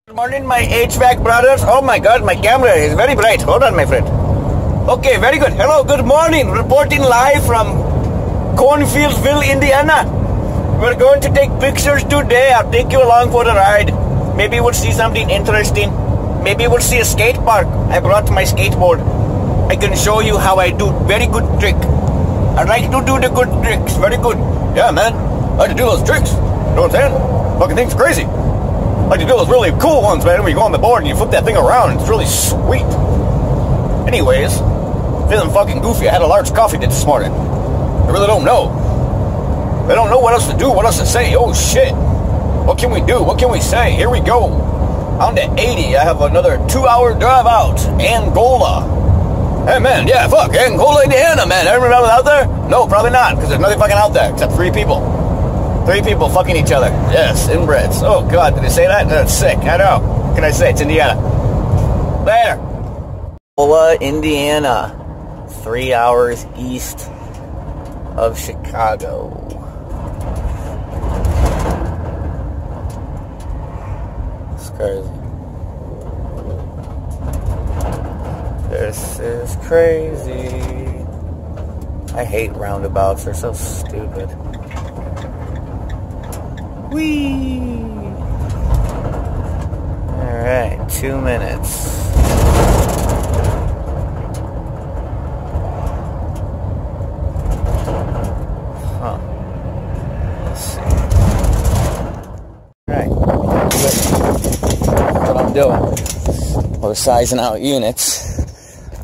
Good morning, my HVAC brothers. Oh my god, my camera is very bright. Hold on, my friend. Okay, very good. Hello, good morning. Reporting live from Cornfieldsville, Indiana. We're going to take pictures today. I'll take you along for the ride. Maybe we'll see something interesting. Maybe we'll see a skate park. I brought my skateboard. I can show you how I do very good trick. I like to do the good tricks. Very good. Yeah, man. I like to do those tricks. You know what I'm saying? Fucking thing's crazy. I like to do those really cool ones, man. When you go on the board and you flip that thing around, it's really sweet. Anyways, feeling fucking goofy. I had a large coffee this morning. I really don't know. I don't know what else to do, what else to say. Oh shit. What can we do? What can we say? Here we go. On to 80. I have another 2-hour drive out. Angola. Hey man, yeah, fuck. Angola, Indiana, man. Everyone out there? No, probably not, because there's nothing fucking out there except 3 people. 3 people fucking each other. Yes, inbreds. Oh god, did they say that? That's sick. I know. What can I say? It's Indiana. Later. Angola, Indiana. 3 hours east of Chicago. It's crazy. This is crazy. I hate roundabouts. They're so stupid. Whee! Alright, 2 minutes. Huh. Let's see. Alright. That's what I'm doing. We're sizing out units.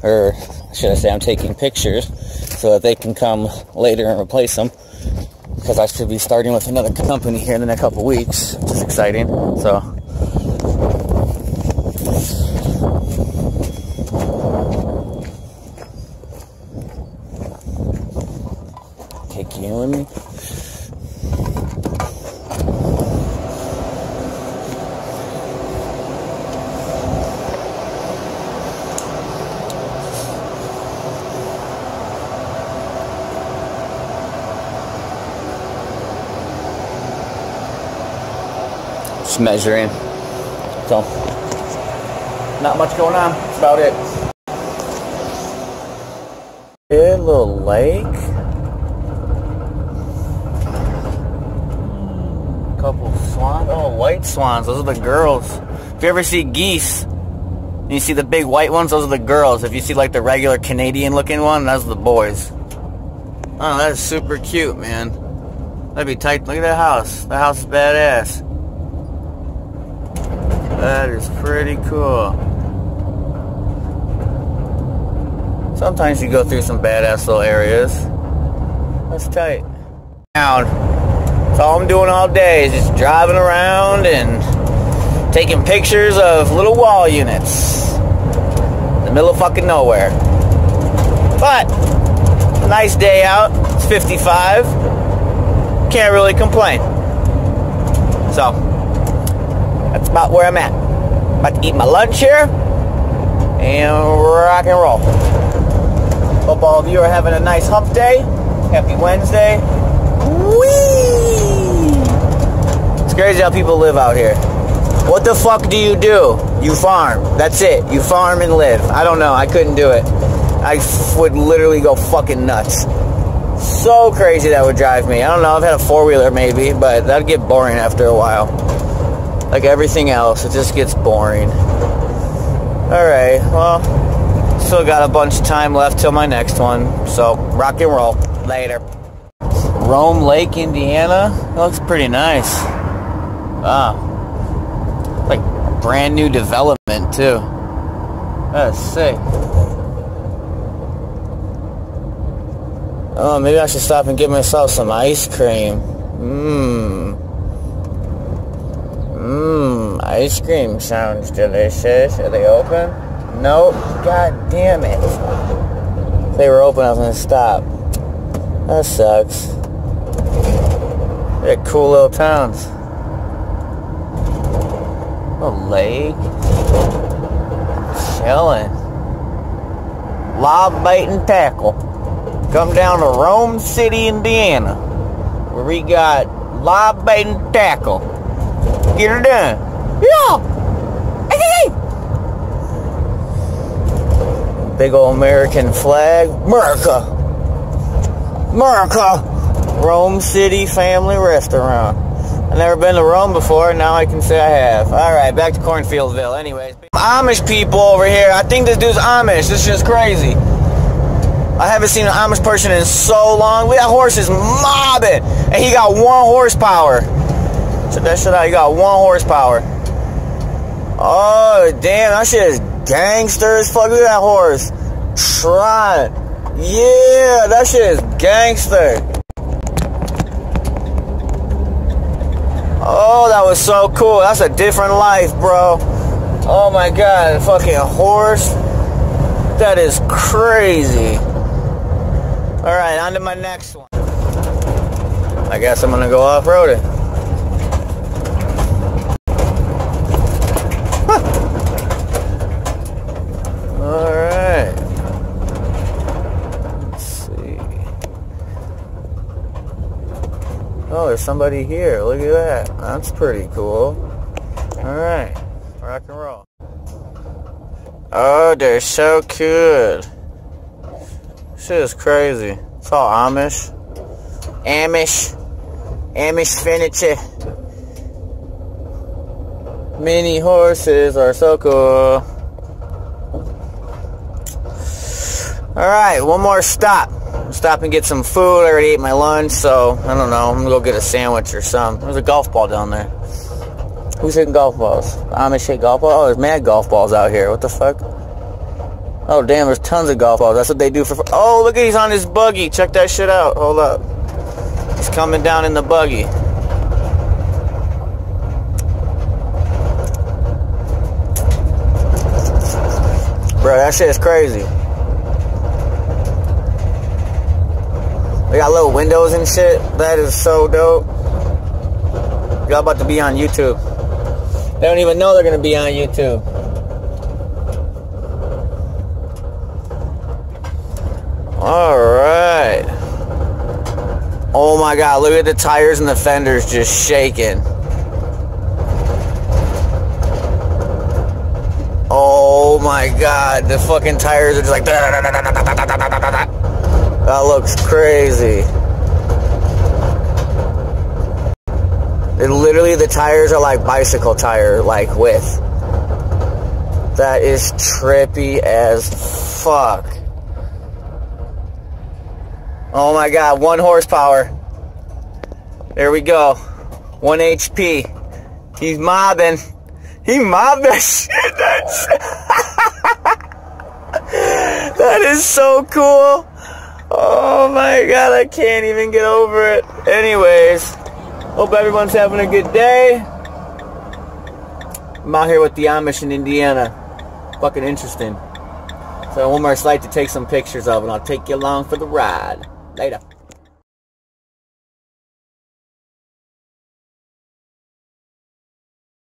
Or should I say I'm taking pictures so that they can come later and replace them. Because I should be starting with another company here in the next couple weeks, which is exciting. So, take you in with me. Measuring, so not much going on. That's about it. Good little lake, couple swans. Oh, white swans, those are the girls. If you ever see geese and you see the big white ones, those are the girls. If you see like the regular Canadian looking one, those are the boys. Oh, that is super cute, man. That'd be tight. Look at that house. That house is badass. That is pretty cool. Sometimes you go through some badass little areas. That's tight. That's all I'm doing all day is just driving around and taking pictures of little wall units in the middle of fucking nowhere. But, nice day out. It's 55. Can't really complain. So, that's about where I'm at. About to eat my lunch here and rock and roll. Hope all of you are having a nice hump day. Happy Wednesday. Whee! It's crazy how people live out here. What the fuck do? You farm. That's it. You farm and live. I don't know. I couldn't do it. I would literally go fucking nuts. So crazy that would drive me. I don't know. I've had a 4-wheeler maybe, but that'd get boring after a while. Like everything else, it just gets boring. Alright, well, still got a bunch of time left till my next one. So, rock and roll. Later. Rome Lake, Indiana. That looks pretty nice. Wow. Like brand new development, too. That's sick. Oh, maybe I should stop and get myself some ice cream. Ice cream sounds delicious. Are they open? Nope. God damn it. If they were open, I was gonna stop. That sucks. They're cool little towns. A lake. Chilling. Lob, bait, and tackle. Come down to Rome City, Indiana, where we got lob, bait, and tackle. Get her done. Yeah. Big old American flag. America! America! Rome City Family Restaurant. I've never been to Rome before, now I can say I have. Alright, back to Cornfieldville. Anyways, Amish people over here. I think this dude's Amish. This is just crazy. I haven't seen an Amish person in so long. Look at that horse is mobbing. And he got 1 horsepower. Check that shit out. He got 1 horsepower. Oh, damn. That shit is gangster as fuck. Look at that horse. Trying. Yeah, that shit is gangster. Oh, that was so cool. That's a different life, bro. Oh my god, fucking horse. That is crazy. Alright, on to my next one. I guess I'm gonna go off-roading. Huh. Alright. Let's see. Oh, there's somebody here. Look at that. That's pretty cool. Alright. Rock and roll. Oh, they're so cool. Shit is crazy. It's all Amish. Amish furniture. Mini horses are so cool. Alright, one more stop. Stop and get some food. I already ate my lunch, so I don't know. I'm gonna go get a sandwich or something. There's a golf ball down there. Who's hitting golf balls? Amish hit golf balls? Oh, there's mad golf balls out here. What the fuck? Oh, damn, there's tons of golf balls. That's what they do for... Oh, look at he's on his buggy. Check that shit out. Hold up. He's coming down in the buggy. Bro, that shit is crazy. They got little windows and shit. That is so dope. Y'all about to be on YouTube. They don't even know they're going to be on YouTube. Alright. Oh my god, look at the tires and the fenders just shaking. Oh my god, the fucking tires are just like... That looks crazy. It literally, the tires are like bicycle tire, like width. That is trippy as fuck. Oh my god, 1 horsepower. There we go. 1 HP. He's mobbing. He mobbed that shit. That is so cool. Oh my god, I can't even get over it. Anyways, hope everyone's having a good day. I'm out here with the Amish in Indiana. Fucking interesting. So one more site to take some pictures of, and I'll take you along for the ride. Later.